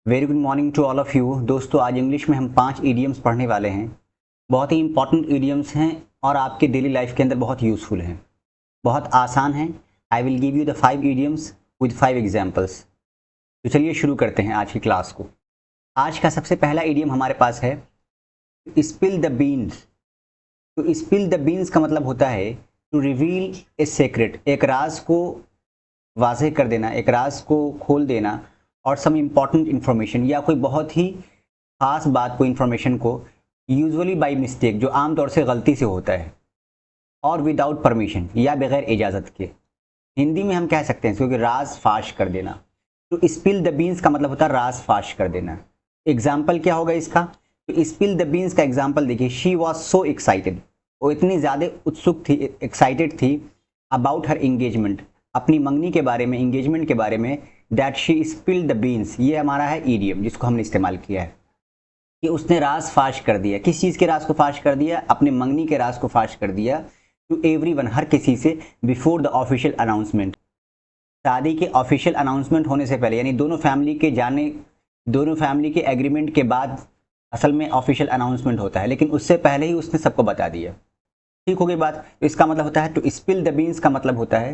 Very good morning to all of you. दोस्तों, आज English में हम 5 ईडियम्स पढ़ने वाले हैं। बहुत ही इंपॉर्टेंट ईडियम्स हैं और आपके डेली लाइफ के अंदर बहुत यूज़फुल हैं, बहुत आसान हैं। I will give you the 5 idioms with 5 examples. तो चलिए शुरू करते हैं आज की क्लास को। आज का सबसे पहला ईडियम हमारे पास है स्पिल द बीन्स। तो स्पिल द बीन्स का मतलब होता है टू रिवील ए सीक्रेट, एक राज को वाज़ेह कर देना, एक राज को खोल देना, और सम इम्पॉर्टेंट इन्फॉर्मेशन या कोई बहुत ही ख़ास बात को, इन्फॉर्मेशन को यूजुअली बाय मिस्टेक, जो आमतौर से गलती से होता है, और विदाउट परमिशन या बगैर इजाज़त के। हिंदी में हम कह सकते हैं क्योंकि राज फाश कर देना। तो स्पिल द बीन्स का मतलब होता है राज फाश कर देना। एग्जाम्पल क्या होगा इसका? तो स्पिल द बीन्स का एग्जाम्पल देखिए। शी वॉज सो एक्साइटेड, वो इतनी ज़्यादा उत्सुक थी, एक्साइटेड थी अबाउट हर इंगेजमेंट, अपनी मंगनी के बारे में, इंगेजमेंट के बारे में, that she spill the beans. ये हमारा है ईडियम जिसको हमने इस्तेमाल किया है कि उसने राज फाश कर दिया। किस चीज़ के राज को फाश कर दिया? अपने मंगनी के राज को फाश कर दिया। टू एवरीवन, हर किसी से, बिफोर द ऑफिशियल अनाउंसमेंट, शादी के ऑफिशियल अनाउंसमेंट होने से पहले, यानी दोनों फैमिली के जाने, दोनों फैमिली के एग्रीमेंट के बाद असल में ऑफिशियल अनाउंसमेंट होता है, लेकिन उससे पहले ही उसने सबको बता दिया। ठीक हो गई बात? तो इसका मतलब होता है टू स्पिल द बीन्स का मतलब होता है,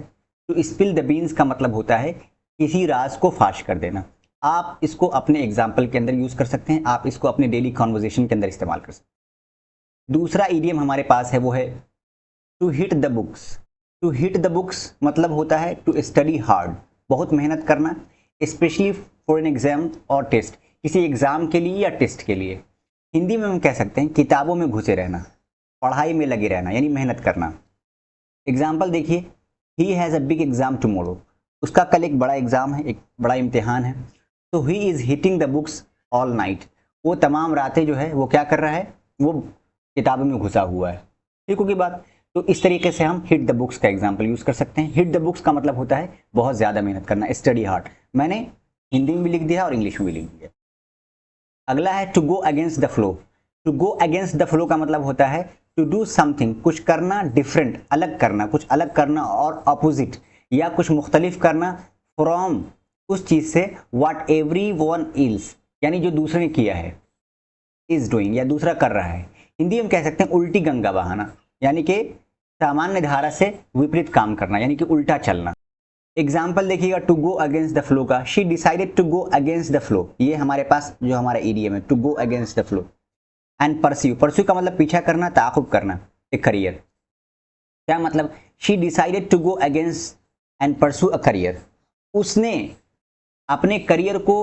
टू स्पिल द बीन्स का मतलब होता है किसी राज को फाश कर देना। आप इसको अपने एग्जाम्पल के अंदर यूज़ कर सकते हैं, आप इसको अपने डेली कॉन्वर्जेशन के अंदर इस्तेमाल कर सकते हैं। दूसरा ईडियम हमारे पास है, वो है to hit the books. To hit the books मतलब होता है टू स्टडी हार्ड, बहुत मेहनत करना, स्पेशली फॉर एन एग्जाम और टेस्ट, किसी एग्ज़ाम के लिए या टेस्ट के लिए। हिंदी में हम कह सकते हैं किताबों में घुसे रहना, पढ़ाई में लगे रहना, यानी मेहनत करना। एग्जाम्पल देखिए, he has a big exam tomorrow, उसका कल एक बड़ा एग्ज़ाम है, एक बड़ा इम्तिहान है। तो he is hitting the books all night, वो तमाम रातें जो है वो क्या कर रहा है? वो किताबों में घुसा हुआ है। ठीक होगी बात? तो इस तरीके से हम हिट द बुक्स का एग्जाम्पल यूज़ कर सकते हैं। हिट द बुक्स का मतलब होता है बहुत ज़्यादा मेहनत करना, स्टडी हार्ड। मैंने हिंदी में भी लिख दिया और इंग्लिश में भी लिख दिया। अगला है to go against the flow. To go against the flow का मतलब होता है टू डू समथिंग, कुछ करना डिफरेंट, अलग करना, कुछ अलग करना और अपोजिट या कुछ मुख्तलिफ करना फ्रॉम, उस चीज़ से, व्हाट एवरी वन इल्स, यानी जो दूसरे ने किया है, इज डूइंग, या दूसरा कर रहा है। हिंदी में कह सकते हैं उल्टी गंगा बहाना, यानी कि सामान्य धारा से विपरीत काम करना, यानी कि उल्टा चलना। एग्जाम्पल देखिएगा to go against the flow का। She decided to go against the flow, ये हमारे पास जो हमारा ईडियम है, to go against the flow. And pursue, pursue का मतलब पीछा करना, ताक़ुब करना, एक करियर। क्या मतलब? She decided to go against and pursue a career, उसने अपने करियर को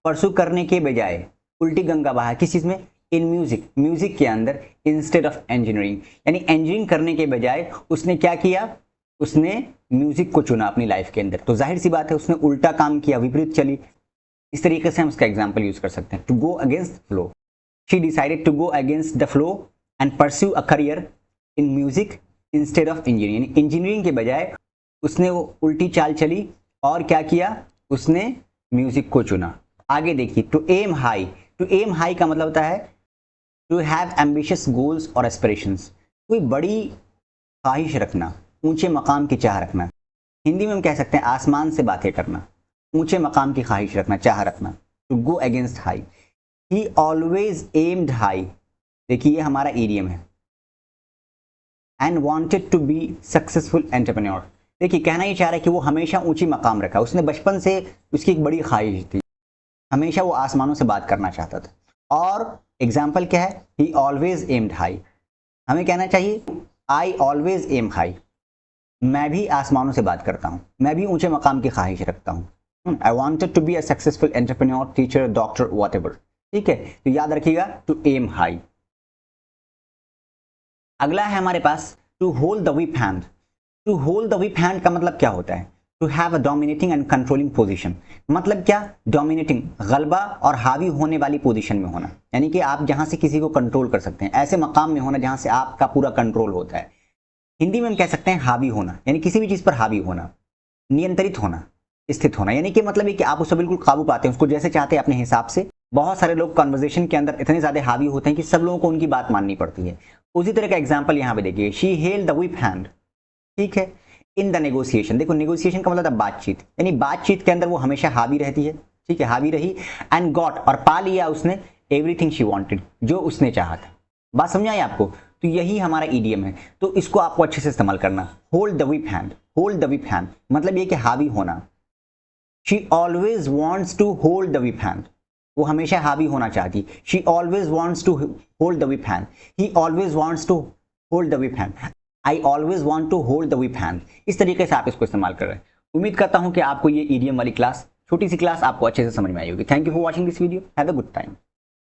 परस्यू करने के बजाय उल्टी गंगा बहा। किस चीज़ में? इन म्यूजिक, म्यूजिक के अंदर, इंस्टेड ऑफ इंजीनियरिंग, यानी इंजीनियरिंग करने के बजाय उसने क्या किया? उसने म्यूजिक को चुना अपनी लाइफ के अंदर। तो जाहिर सी बात है उसने उल्टा काम किया, विपरीत चली। इस तरीके से हम उसका एग्जाम्पल यूज कर सकते हैं, to go against flow. She decided to go against the flow and pursue a career in music instead of engineering, engineering के बजाय उसने वो उल्टी चाल चली और क्या किया? उसने म्यूजिक को चुना। आगे देखिए, to aim high. To aim high का मतलब होता है टू हैव एम्बिशियस गोल्स और एस्पिरेशंस, कोई बड़ी ख्वाहिश रखना, ऊंचे मकाम की चाह रखना। हिंदी में हम कह सकते हैं आसमान से बातें करना, ऊंचे मकाम की ख्वाहिश रखना, चाह रखना। To go against high. He always aimed high, देखिए ये हमारा ईडियम है। And wanted to be successful entrepreneur, देखिए कहना ही चाह रहा है कि वो हमेशा ऊंची मकाम रखा, उसने बचपन से उसकी एक बड़ी ख्वाहिश थी, हमेशा वो आसमानों से बात करना चाहता था। और एग्जाम्पल क्या है? ही ऑलवेज एम्ड हाई। हमें कहना चाहिए आई ऑलवेज एम हाई, मैं भी आसमानों से बात करता हूँ, मैं भी ऊंचे मकाम की ख्वाहिश रखता हूँ। I wanted to be a successful entrepreneur, teacher, doctor, whatever. ठीक है, तो याद रखिएगा टू एम हाई। अगला है हमारे पास to hold the whip hand. To hold the whip hand का मतलब क्या होता है? To have a dominating and controlling position. मतलब क्या? डोमिनेटिंग, गलबा और हावी होने वाली पोजीशन में होना, यानी कि आप जहां से किसी को कंट्रोल कर सकते हैं, ऐसे मकाम में होना जहां से आपका पूरा कंट्रोल होता है। हिंदी में हम कह सकते हैं हावी होना, यानी किसी भी चीज़ पर हावी होना, नियंत्रित होना, स्थित होना, यानी कि मतलब है कि आप उससे बिल्कुल काबू पाते हैं, उसको जैसे चाहते हैं अपने हिसाब से। बहुत सारे लोग कन्वर्सेशन के अंदर इतने ज़्यादा हावी होते हैं कि सब लोगों को उनकी बात माननी पड़ती है। उसी तरह का एग्जाम्पल यहाँ पे देखिए, she held the whip hand. ठीक है, इन द नेगोशिएशन। देखो नेगोशिएशन का मतलब बातचीत, यानी बातचीत के अंदर वो हमेशा हावी रहती है, ठीक है, हावी रही। एंड गॉट, और पा लिया उसने, एवरीथिंग शी वांटेड, जो उसने चाहा था। बात समझ आई आपको? तो यही हमारा ईडीएम है, तो इसको आपको अच्छे से इस्तेमाल करना। Hold the whip hand, hold the whip hand मतलब ये कि हावी होना। She always wants to hold the whip hand, वो हमेशा हावी होना चाहती। She always wants to hold the whip hand, he always wants to hold the whip hand, I always want to hold the whip hand. इस तरीके से आप इसको इस्तेमाल कर रहे हैं। उम्मीद करता हूं कि आपको ये ईडीएम वाली क्लास, छोटी सी क्लास, आपको अच्छे से समझ में आई होगी। Thank you for watching this video, have a good time.